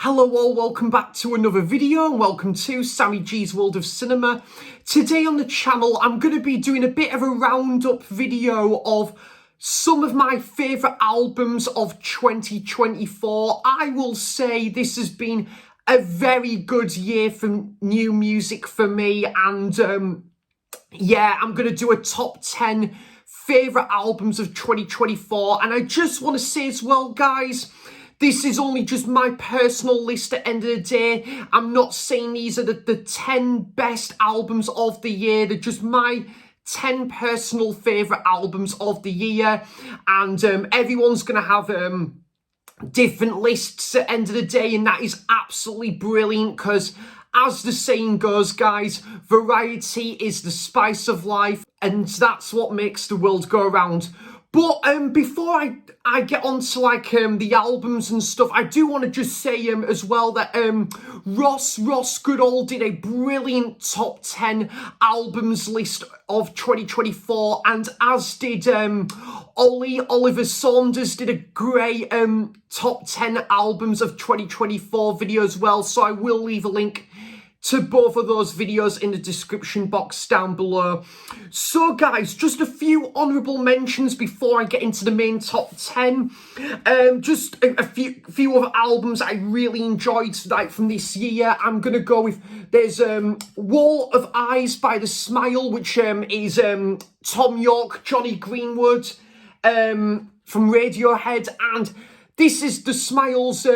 Hello all, welcome back to another video and welcome to Sammy G's World of Cinema. Today on the channel I'm going to be doing a bit of a roundup video of some of my favourite albums of 2024. I will say this has been a very good year for new music for me, and yeah, I'm going to do a top 10 favourite albums of 2024. And I just want to say as well, guys, this is only just my personal list at the end of the day. I'm not saying these are the 10 best albums of the year. They're just my 10 personal favourite albums of the year. And everyone's going to have different lists at the end of the day. And that is absolutely brilliant because, as the saying goes, guys, variety is the spice of life. And that's what makes the world go round. But before I get on to the albums and stuff, I do want to just say as well that Ross Goodall did a brilliant top 10 albums list of 2024, and as did Oliver Saunders did a great top 10 albums of 2024 video as well. So I will leave a link to both of those videos in the description box down below. So guys, just a few honourable mentions before I get into the main top 10. Just a few other albums I really enjoyed from this year. I'm going to go with, there's Wall of Eyes by The Smile, which is Tom York, Johnny Greenwood from Radiohead, and this is The Smile's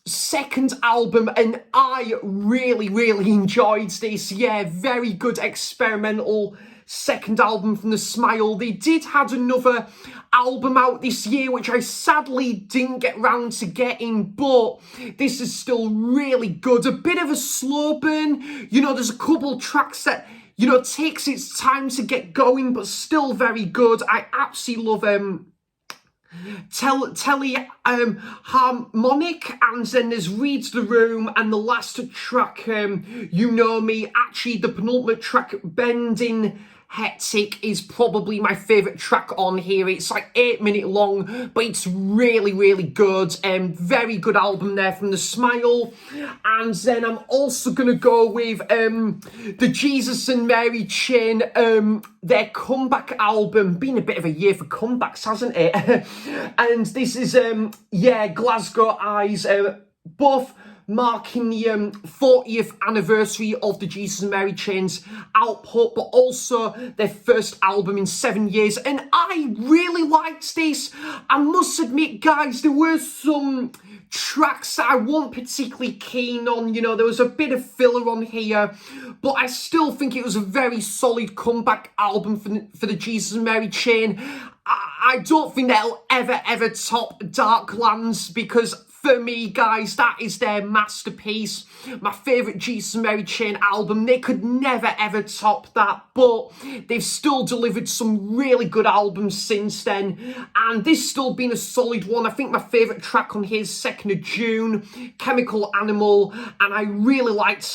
second album, and I really enjoyed this. Yeah, very good experimental second album from The Smile. They did have another album out this year, which I sadly didn't get round to getting, but this is still really good. A bit of a slow burn. You know, there's a couple tracks that, you know, takes its time to get going, but still very good. I absolutely love Harmonic, and then there's Reads the Room, and the last track, You Know Me. Actually, the penultimate track, Bending Hectic, is probably my favourite track on here. It's like 8 minutes long, but it's really good. Very good album there from The Smile. And then I'm also going to go with the Jesus and Mary Chain, their comeback album. Been a bit of a year for comebacks, hasn't it? And this is, yeah, Glasgow Eyes, both marking the 40th anniversary of the Jesus and Mary Chain's output, but also their first album in 7 years. And I really liked this. I must admit, guys, there were some tracks that I wasn't particularly keen on. You know, there was a bit of filler on here, but I still think it was a very solid comeback album for the Jesus and Mary Chain. I don't think they'll ever top Darklands, because for me, guys, that is their masterpiece. My favourite Jesus and Mary Chain album. They could never ever top that, but they've still delivered some really good albums since then, and this still been a solid one. I think my favourite track on here is 2nd of June, Chemical Animal, and I really liked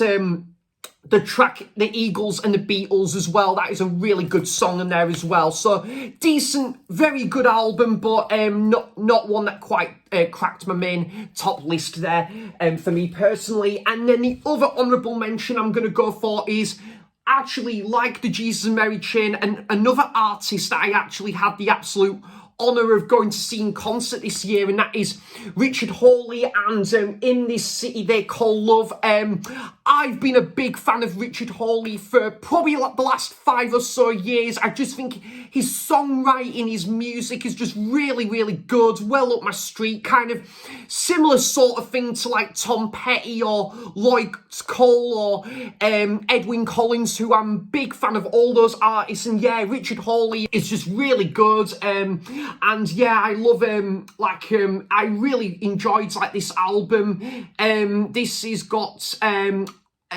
the track The Eagles and the Beatles as well. That is a really good song in there as well. So decent, very good album, but not one that quite cracked my main top list there for me personally. And then the other honourable mention I'm going to go for is actually, like the Jesus and Mary Chain, and another artist that I actually had the absolute honour of going to see in concert this year, and that is Richard Hawley and In This City They Call Love. I've been a big fan of Richard Hawley for probably like the last 5 or so years. I just think his songwriting, his music is just really good, well up my street, kind of similar sort of thing to like Tom Petty or Lloyd Cole or Edwyn Collins, who I'm a big fan of all those artists. And yeah, Richard Hawley is just really good. And yeah, I love I really enjoyed like this album. This has got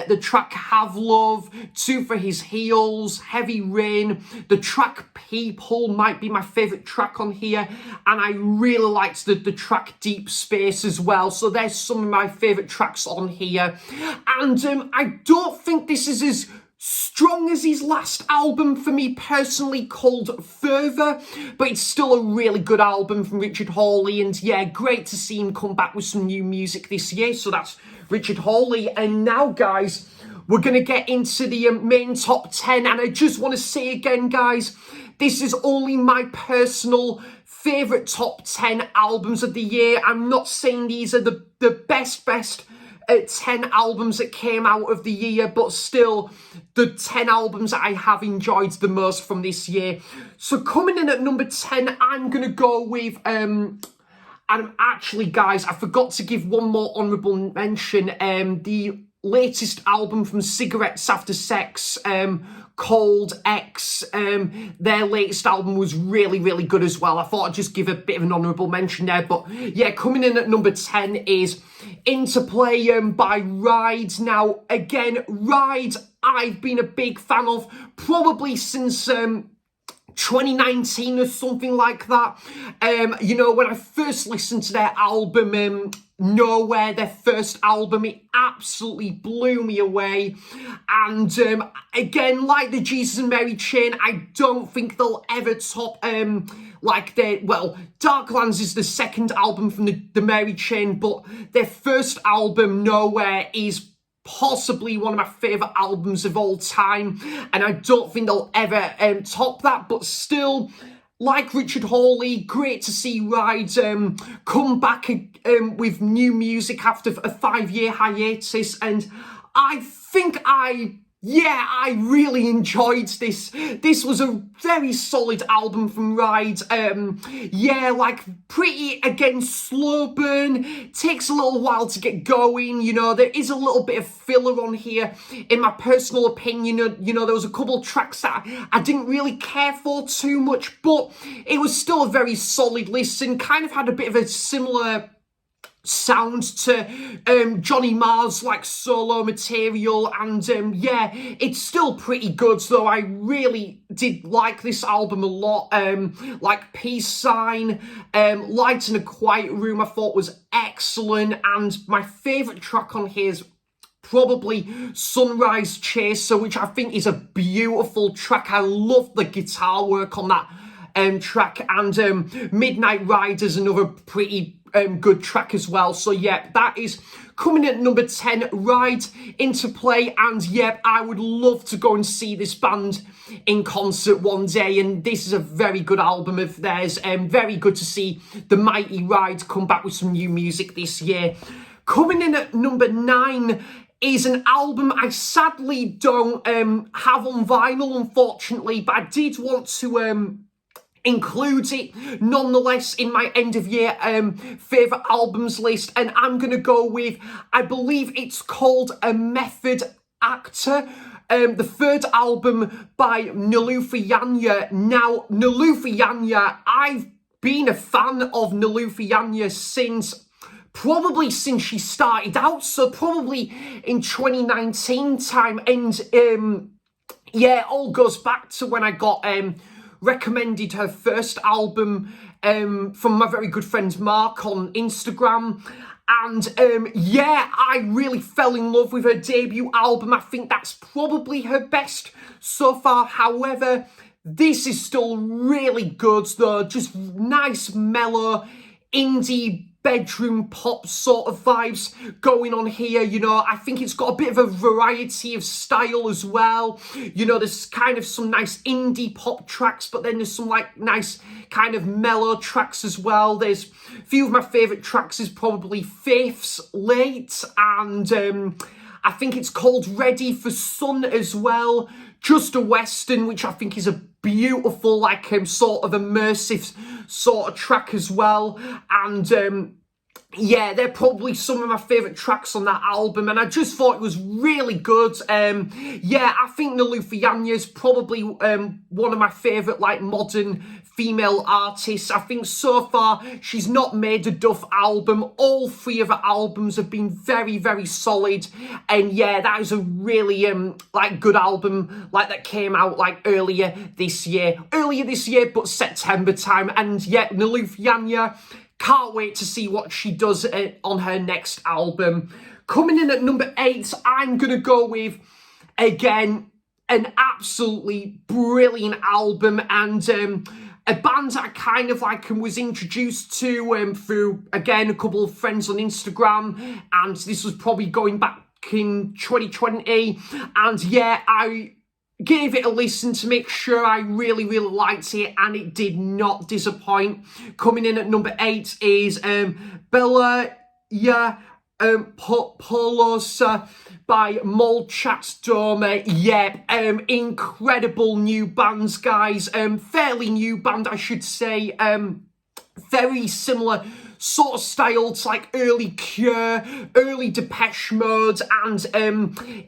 the track Have Love, Two for His Heels, Heavy Rain. The track People might be my favourite track on here, and I really liked the track Deep Space as well. So there's some of my favourite tracks on here, and I don't think this is as strong as his last album for me personally, called Further, but it's still a really good album from Richard Hawley, and yeah, great to see him come back with some new music this year. So that's Richard Hawley. And now, guys, we're going to get into the main top 10, and I just want to say again, guys, this is only my personal favourite top 10 albums of the year. I'm not saying these are the best 10 albums that came out of the year, but still the 10 albums that I have enjoyed the most from this year. So coming in at number 10, I'm going to go with, and actually, guys, I forgot to give one more honourable mention, the latest album from Cigarettes After Sex, called X. Their latest album was really, really good as well. I thought I'd just give a bit of an honourable mention there. But yeah, coming in at number 10 is Interplay by Ride. Now, again, Ride, I've been a big fan of probably since 2019 or something like that. You know, when I first listened to their album, Nowhere, their first album, it absolutely blew me away. And again, like the Jesus and Mary chain, I don't think they'll ever top Darklands is the second album from the Mary chain, but their first album, Nowhere, is possibly one of my favourite albums of all time, and I don't think they'll ever top that. But still, like Richard Hawley, great to see Ride come back with new music after a 5-year hiatus, and I think I really enjoyed this. This was a very solid album from Ride. Pretty, again, slow burn. Takes a little while to get going. You know, there is a little bit of filler on here, in my personal opinion. You know, there was a couple of tracks that I didn't really care for too much, but it was still a very solid listen. Kind of had a bit of a similar sound to Johnny Marr's like solo material, and it's still pretty good, though. I really did like this album a lot. Like Peace Sign, Light in a Quiet Room, I thought was excellent, and my favourite track on here is probably Sunrise Chaser, which I think is a beautiful track. I love the guitar work on that track, and Midnight Rider's another pretty good track as well. So yeah, that is coming at number 10, Ride, Interplay, and yeah, I would love to go and see this band in concert one day, and this is a very good album of theirs, very good to see the mighty Ride come back with some new music this year. Coming in at number 9 is an album I sadly don't have on vinyl, unfortunately, but I did want to include it nonetheless in my end of year favourite albums list, and I'm going to go with, I believe it's called A Method Actor, the third album by Nilufer Yanya. Now, Nilufer Yanya, I've been a fan of Nilufer Yanya since she started out, so probably in 2019 time, and all goes back to when I got recommended her first album from my very good friend Mark on Instagram, and I really fell in love with her debut album. I think that's probably her best so far. However, this is still really good, though. Just nice, mellow, indie bedroom pop sort of vibes going on here. You know, I think it's got a bit of a variety of style as well. You know, there's kind of some nice indie pop tracks, but then there's some like nice kind of mellow tracks as well. There's a few of my favourite tracks is probably Faith's Late, and I think it's called Ready for Sun as well. Just a Western, which I think is a beautiful, like, sort of immersive sort of track as well. And they're probably some of my favourite tracks on that album, and I just thought it was really good. I think Nilufer Yanya is probably one of my favourite, like, modern female artists. I think so far she's not made a duff album. All 3 of her albums have been very, very solid, and yeah, that is a really good album like that came out like earlier this year, but September time. And yeah, Nilufer Yanya, can't wait to see what she does on her next album. Coming in at number 8, I'm gonna go with, again, an absolutely brilliant album, and a band I kind of like and was introduced to through, again, a couple of friends on Instagram, and this was probably going back in 2020, and yeah, I gave it a listen to make sure I really liked it, and it did not disappoint. Coming in at number 8 is Bella Polosa by Molchat Doma. Yeah, incredible new bands, guys. Fairly new band, I should say. Very similar sort of style to like early Cure, early Depeche Mode, and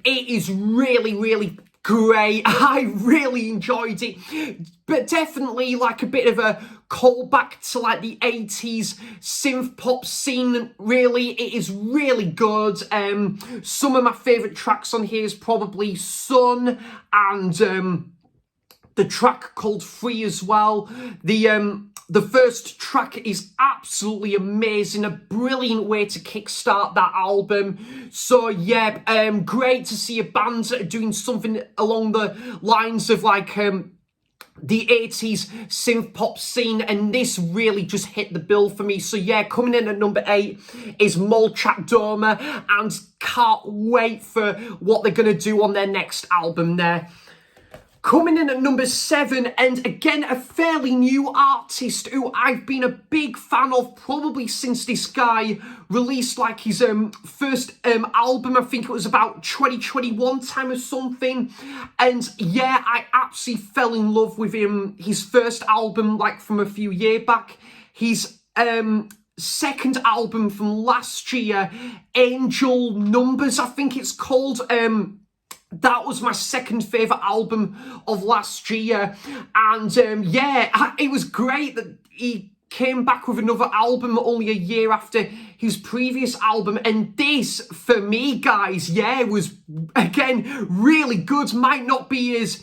it is really great. I really enjoyed it, but definitely like a bit of a callback to like the 80s synth pop scene. Really, it is really good. Some of my favourite tracks on here is probably Sun, and the track called Free as well. The first track is absolutely amazing, a brilliant way to kickstart that album. So yeah, great to see a band that are doing something along the lines of like the 80s synth pop scene, and this really just hit the bill for me. So yeah, coming in at number 8 is Molchat Doma, and can't wait for what they're going to do on their next album there. Coming in at number 7, and again, a fairly new artist who I've been a big fan of probably since this guy released like his first album. I think it was about 2021 time or something. And yeah, I absolutely fell in love with his first album, like from a few years back. His second album from last year, Angel Numbers, I think it's called. That was my second favourite album of last year, and yeah, it was great that he came back with another album only a year after his previous album, and this, for me, guys, yeah, was, again, really good. Might not be as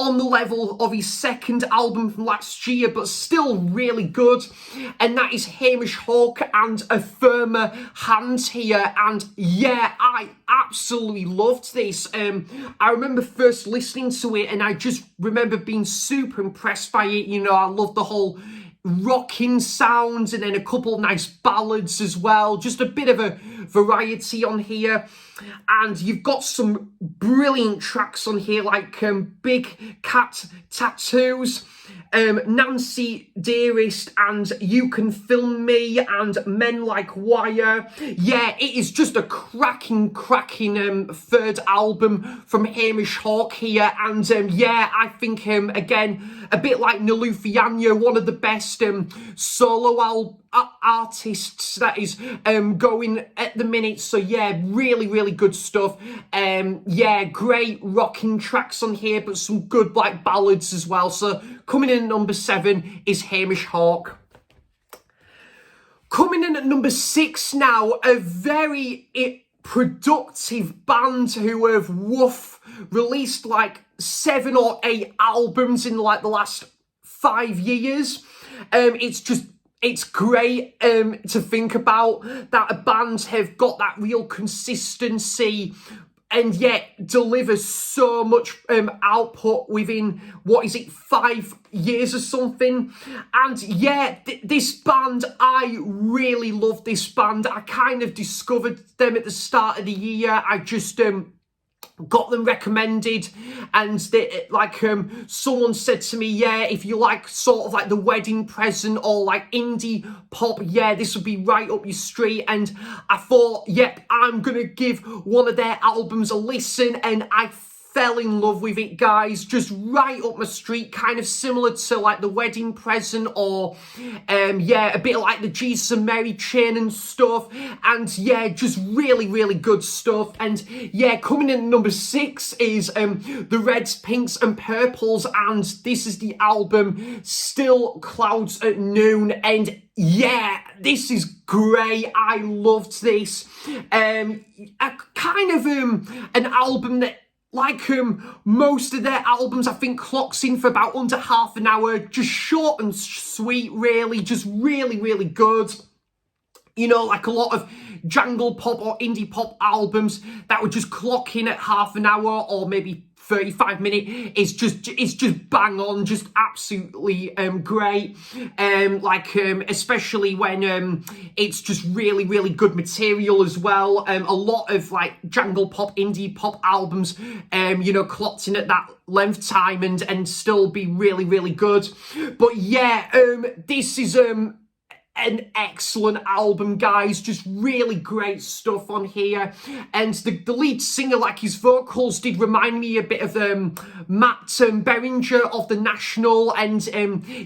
on the level of his second album from last year, but still really good. And that is Hamish Hawk and A Firmer Hand here. And yeah, I absolutely loved this. I remember first listening to it, and I just remember being super impressed by it. You know, I love the whole rocking sounds, and then a couple of nice ballads as well. Just a bit of a variety on here. And you've got some brilliant tracks on here, like Big Cat Tattoos, Nancy Dearest, and You Can Film Me, and Men Like Wire. Yeah, it is just a cracking third album from Hamish Hawk here. And yeah, I think, again, a bit like Nalufianya, one of the best solo artists that is going at the minute. So yeah, really good stuff. Yeah, great rocking tracks on here, but some good like ballads as well. So coming in at number 7 is Hamish Hawk. Coming in at number 6 now, a very productive band who have released like 7 or 8 albums in like the last 5 years. It's great to think about that a band have got that real consistency and yet deliver so much output within, 5 years or something. And yeah, this band, I really love this band. I kind of discovered them at the start of the year. I just got them recommended, and they, like someone said to me, yeah, if you like sort of like the wedding present or like indie pop, yeah, this would be right up your street. And I thought, yep, I'm gonna give one of their albums a listen, and I fell in love with it, guys. Just right up my street, kind of similar to like the wedding present, or yeah, a bit like the Jesus and Mary chain and stuff. And yeah, just really good stuff. And yeah, coming in at number 6 is the Reds, Pinks and Purples, and this is the album Still Clouds at Noon. And yeah, this is great. I loved this. A kind of an album that, like most of their albums, I think clocks in for about under half an hour. Just short and sweet, really. Just really good. You know, like a lot of jangle pop or indie pop albums that would just clock in at half an hour or maybe 35-minute is just bang on, just absolutely great. Especially when it's just really good material as well. A lot of like jangle pop, indie pop albums, clocked in at that length time and still be really good. But yeah, this is an excellent album, guys. Just really great stuff on here. And the lead singer, like his vocals did remind me a bit of Matt Berringer of The National. And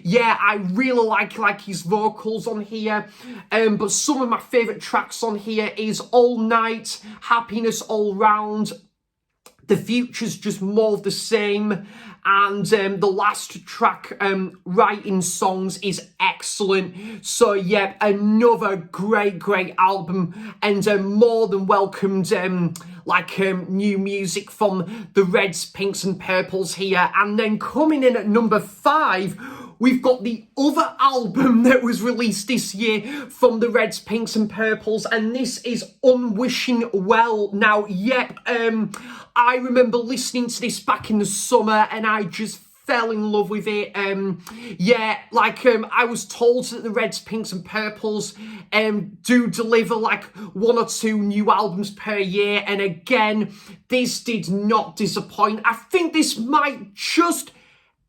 yeah, I really like his vocals on here. But some of my favourite tracks on here is All Night, Happiness All Round, The Future's Just More of the Same, and the last track, Writing Songs, is excellent. So yeah, another great album, and more than welcomed new music from the Reds, Pinks and Purples here. And then coming in at number 5, we've got the other album that was released this year from the Reds, Pinks and Purples, and this is Unwishing Well. Now, yep, I remember listening to this back in the summer and I just fell in love with it. I was told that the Reds, Pinks and Purples do deliver like 1 or 2 new albums per year, and again, this did not disappoint. I think this might just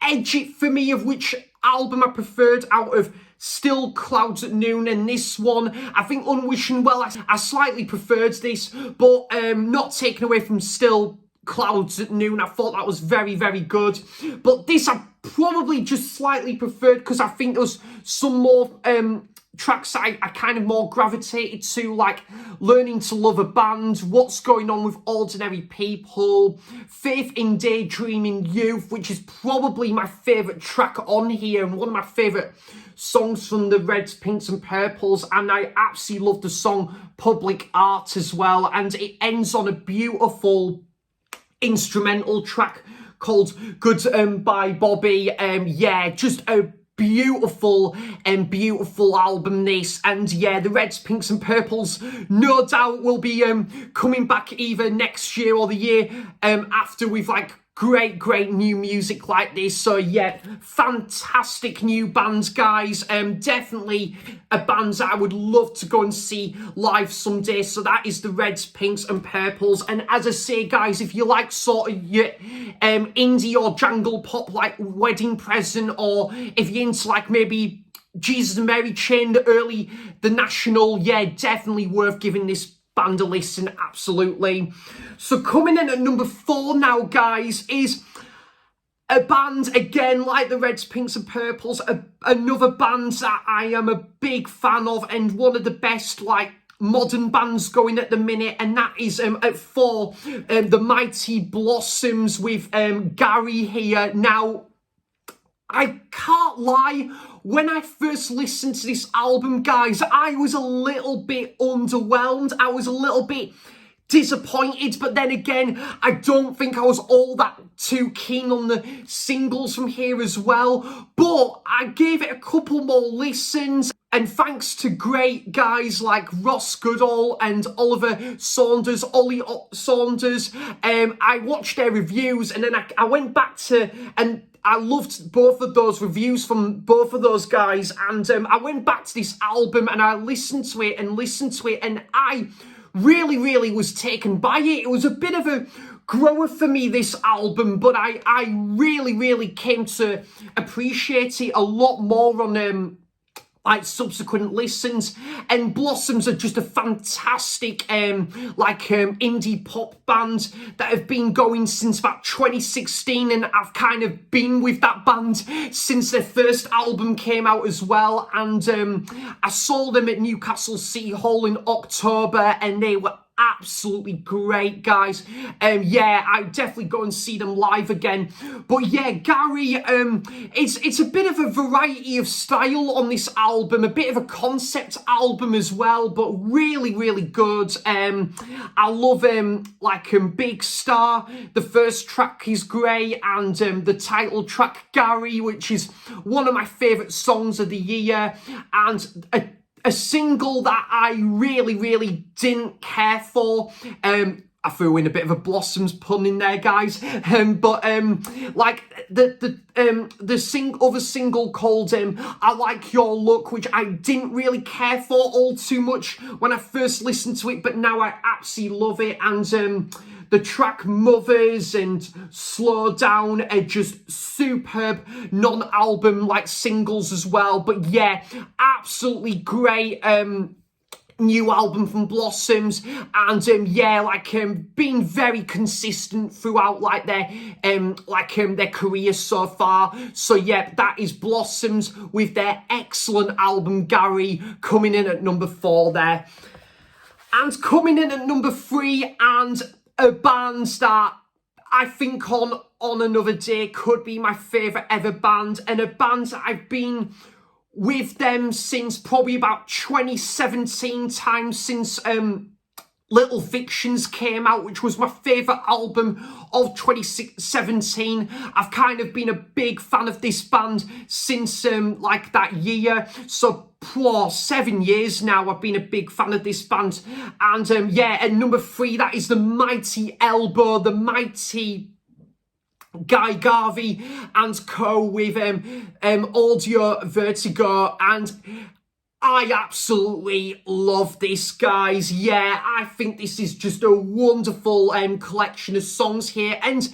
edge it for me of which album I preferred out of Still Clouds at Noon and this one. I think Unwishing Well, I slightly preferred this, but not taken away from Still Clouds at Noon. I thought that was very good. But this I probably just slightly preferred because I think there was some more tracks that I kind of more gravitated to, like Learning to Love a Band, What's Going On with Ordinary People, Faith in Daydreaming Youth, which is probably my favourite track on here and one of my favourite songs from the Reds, Pinks and Purples. And I absolutely love the song Public Art as well. And it ends on a beautiful instrumental track called Goodbye Bobby. Yeah, just a beautiful album this. And yeah, the Reds, Pinks and Purples no doubt will be coming back either next year or the year after with like great new music like this. So yeah, fantastic new bands, guys. Definitely a band that I would love to go and see live someday. So that is the Reds, Pinks and Purples. And as I say, guys, if you like sort of your indie or jangle pop like Wedding Present, or if you're into like maybe Jesus and Mary Chain, The National, yeah, definitely worth giving this band a listen, absolutely. So coming in at number 4 now, guys, is a band, again, like the Reds, Pinks and Purples, another band that I am a big fan of and one of the best, like, modern bands going at the minute, and that is at 4, the Mighty Blossoms with Gary here. Now, I can't lie, when I first listened to this album, guys, I was a little bit underwhelmed. I was a little bit disappointed, but then again, I don't think I was all that too keen on the singles from here as well. But I gave it a couple more listens, and thanks to great guys like Ross Goodall and Oliver Saunders, Ollie Saunders, I watched their reviews, and then I went back to, and I loved both of those reviews from both of those guys, and I went back to this album and I listened to it, and I really was taken by it. It was a bit of a grower for me, this album, but I really came to appreciate it a lot more on like subsequent listens. And Blossoms are just a fantastic indie pop band that have been going since about 2016, and I've kind of been with that band since their first album came out as well. And I saw them at Newcastle City Hall in October, and they were absolutely great, guys. Yeah, I definitely go and see them live again. But yeah, Gary, it's a bit of a variety of style on this album, a bit of a concept album as well, but really good. I love Big Star. The first track is great, and the title track Gary, which is one of my favourite songs of the year, and a single that I really didn't care for I threw in a bit of a Blossoms pun in there, guys. Like the other single called "I Like Your Look," which I didn't really care for all too much when I first listened to it, but now I absolutely love it. And the track "Mothers" and "Slow Down" are just superb non-album like singles as well. But yeah, absolutely great. New album from Blossoms, and yeah, like being very consistent throughout like their career so far. So yeah, that is Blossoms with their excellent album Gary, coming in at number 4 there. And coming in at number 3, and a band that I think on Another Day could be my favourite ever band, and a band that I've been with them since probably about 2017 time, since Little Fictions came out, which was my favourite album of 2017. I've kind of been a big fan of this band since like that year. So for 7 years now, I've been a big fan of this band. And yeah, at number 3, that is the mighty Elbow, the mighty Guy Garvey and co with Audio Vertigo, and I absolutely love this, guys. Yeah, I think this is just a wonderful collection of songs here, and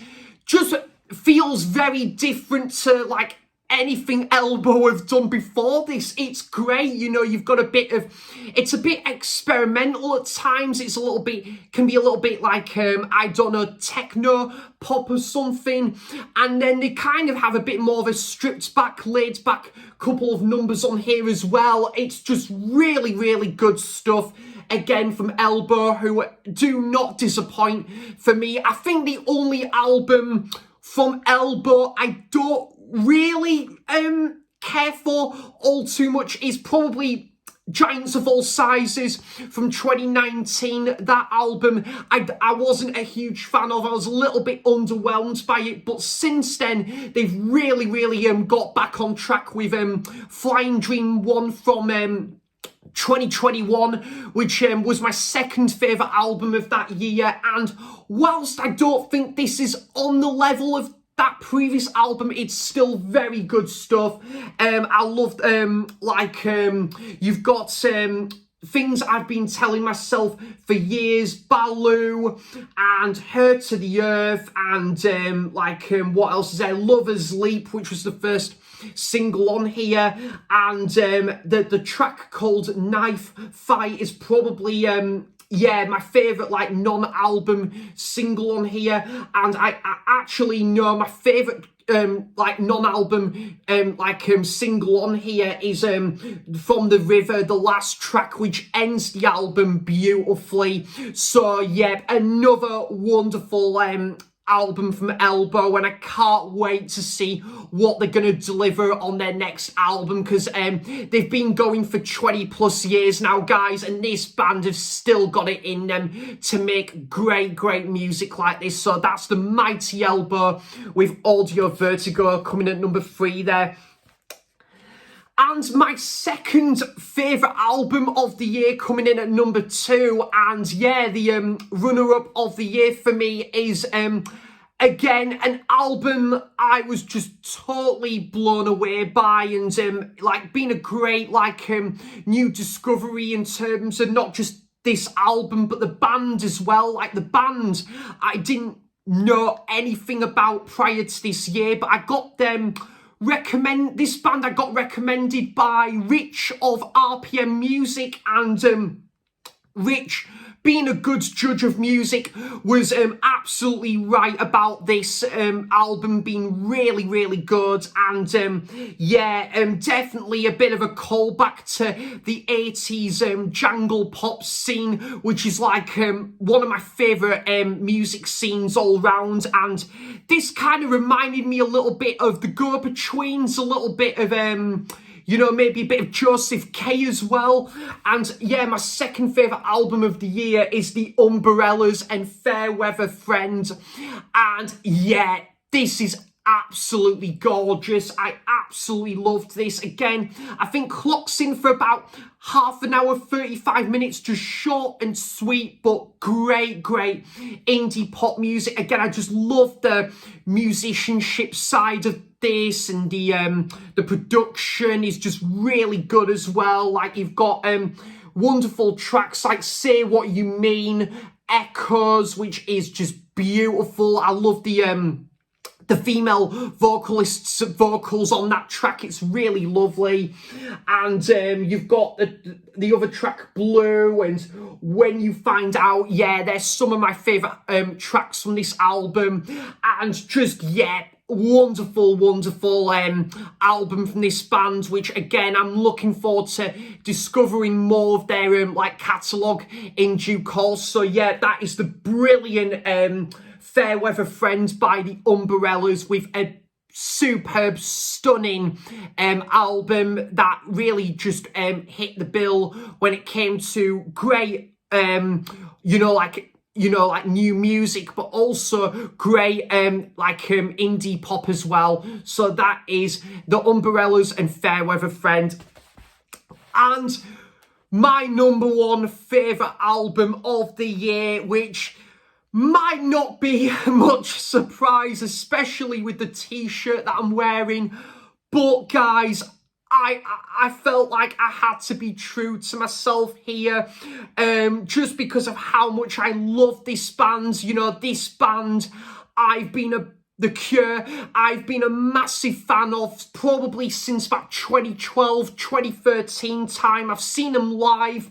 just feels very different to like anything Elbow have done before this. It's great, you know, you've got a bit of, it's a bit experimental at times, it's a little bit, can be a little bit like, I don't know, techno pop or something, and then they kind of have a bit more of a stripped back, laid back couple of numbers on here as well. It's just really, really good stuff. Again, from Elbow, who do not disappoint for me. I think the only album from Elbow I don't really care for all too much is probably Giants of All Sizes from 2019. That album I wasn't a huge fan of. I was a little bit underwhelmed by it, but since then they've really got back on track with Flying Dream 1 from 2021, which was my second favourite album of that year. And whilst I don't think this is on the level of that previous album, it's still very good stuff. I loved you've got things I've been telling myself for years, Baloo and Her to the Earth, and what else is there, Lover's Leap, which was the first single on here, and the track called Knife Fight is probably yeah, my favourite like non-album single on here. And I actually know my favourite like non-album single on here is From the River, the last track, which ends the album beautifully. So yeah, another wonderful album from Elbow, and I can't wait to see what they're going to deliver on their next album, because they've been going for 20 plus years now, guys, and this band have still got it in them to make great music like this. So that's the mighty Elbow with Audio Vertigo coming at number 3 there. And my second favourite album of the year coming in at number 2. And yeah, the runner-up of the year for me is, again, an album I was just totally blown away by, and like been a great new discovery in terms of not just this album, but the band as well. Like the band, I didn't know anything about prior to this year, but I got them... this band I got recommended by Rich of RPM Music, and Rich, being a good judge of music, was absolutely right about this album being really good. And yeah, definitely a bit of a callback to the 80s jangle pop scene, which is like one of my favourite music scenes all round. And this kind of reminded me a little bit of the Go-Betweens, a little bit of you know, maybe a bit of Joseph K as well. And yeah, my second favourite album of the year is The Umbrellas and Fairweather Friend. And yeah, this is absolutely gorgeous. I absolutely loved this. Again, I think clocks in for about half an hour, 35 minutes, just short and sweet, but great indie pop music. Again, I just love the musicianship side of this, and the production is just really good as well. Like, you've got wonderful tracks like Say What You Mean, Echoes, which is just beautiful. I love the female vocalists' vocals on that track. It's really lovely. And you've got the other track, Blue, and When You Find Out. Yeah, they're some of my favourite tracks from this album. And just, yeah, wonderful album from this band, which again I'm looking forward to discovering more of their like catalogue in due course. So yeah, that is the brilliant Fair Weather Friend by the Umbrellas, with a superb, stunning album that really just hit the bill when it came to great like new music, but also great indie pop as well. So that is the Umbrellas and Fair Weather Friend. And my number one favourite album of the year, which might not be much surprise, especially with the t-shirt that I'm wearing, but guys, I felt like I had to be true to myself here, just because of how much I love this band. You know, this band, The Cure, I've been a massive fan of probably since about 2012, 2013 time. I've seen them live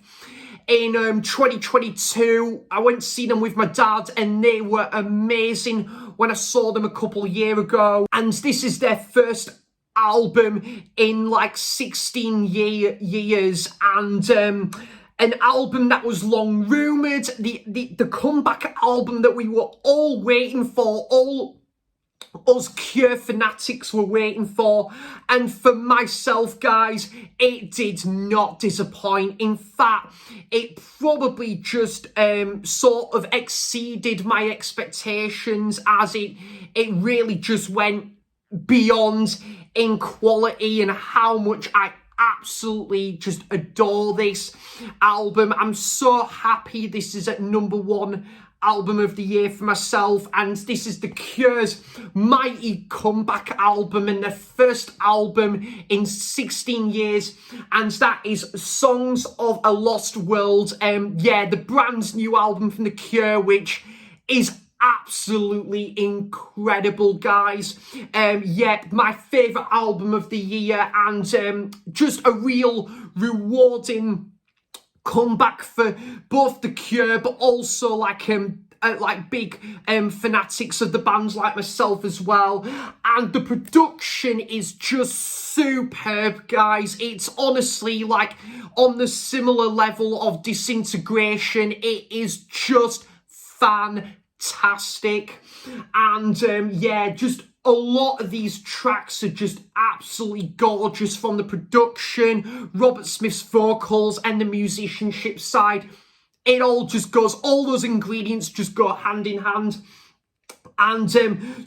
in 2022. I went to see them with my dad, and they were amazing when I saw them a couple of years ago. And this is their first album in like 16 years, and an album that was long rumoured, the comeback album that we were all waiting for, all us Cure fanatics were waiting for. And for myself, guys, it did not disappoint. In fact, it probably just sort of exceeded my expectations, as it really just went beyond in quality and how much I absolutely just adore this album. I'm so happy this is at number one album of the year for myself, and this is The Cure's mighty comeback album and their first album in 16 years, and that is Songs of a Lost World. The brand new album from The Cure, which is absolutely incredible, guys. My favourite album of the year, and just a real rewarding comeback for both The Cure, but also like big fanatics of the bands like myself as well. And the production is just superb, guys. It's honestly like on the similar level of Disintegration. It is just fantastic. And just a lot of these tracks are just absolutely gorgeous, from the production, Robert Smith's vocals, and the musicianship side. It all just goes, all those ingredients just go hand in hand. And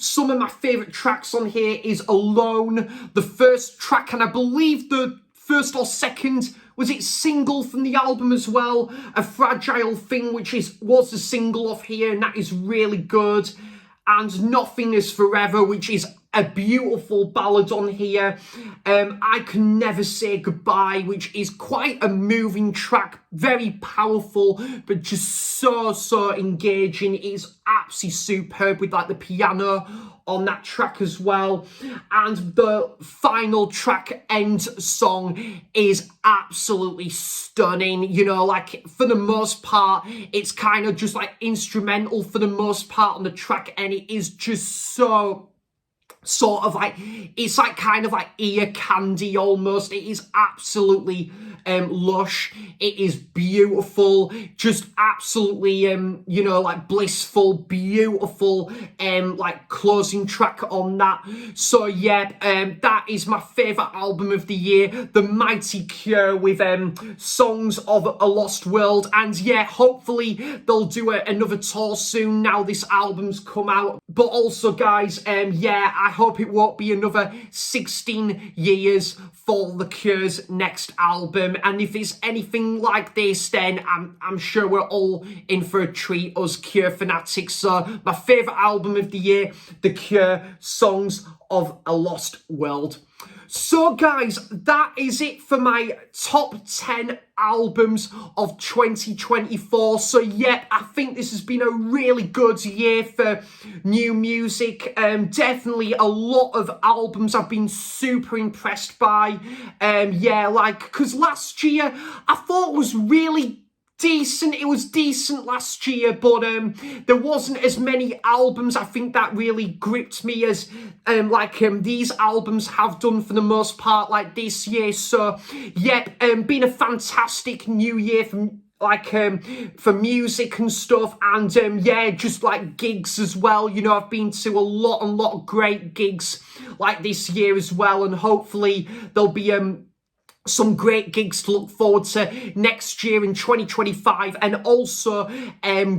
some of my favourite tracks on here is Alone, the first track, and I believe the first or second, was it single from the album as well, A Fragile Thing, which was a single off here, and that is really good. And Nothing Is Forever, which is a beautiful ballad on here. I Can Never Say Goodbye, which is quite a moving track, very powerful, but just so engaging. It is absolutely superb with like the piano on that track as well. And the final track, End Song, is absolutely stunning. You know, like for the most part, it's kind of just like instrumental for the most part on the track, and it is just so sort of like, it's like kind of like ear candy almost. It is absolutely lush. It is beautiful, just absolutely like blissful, beautiful like closing track on that. So that is my favourite album of the year, The Mighty Cure, with Songs of a Lost World. And hopefully they'll do another tour soon now this album's come out. But also, guys, I hope it won't be another 16 years for The Cure's next album. And if it's anything like this, then I'm sure we're all in for a treat, us Cure fanatics. So my favourite album of the year, The Cure, Songs of a Lost World. So guys, that is it for my top 10 albums of 2024. So yep, I think this has been a really good year for new music. Definitely a lot of albums I've been super impressed by. Yeah, like, because last year I thought was really decent. It was decent last year, but there wasn't as many albums I think that really gripped me as these albums have done for the most part like this year. So yeah, been a fantastic new year for music and stuff, and yeah, just like gigs as well. You know, I've been to a lot of great gigs like this year as well, and hopefully there'll be some great gigs to look forward to next year in 2025, and also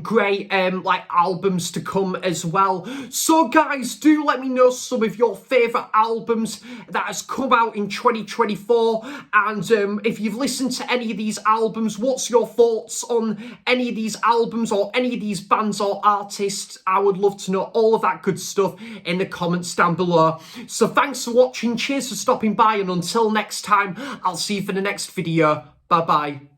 great like albums to come as well. So guys, do let me know some of your favourite albums that has come out in 2024, and if you've listened to any of these albums, what's your thoughts on any of these albums or any of these bands or artists? I would love to know all of that good stuff in the comments down below. So thanks for watching, cheers for stopping by, and until next time, I'll see you for the next video. Bye bye.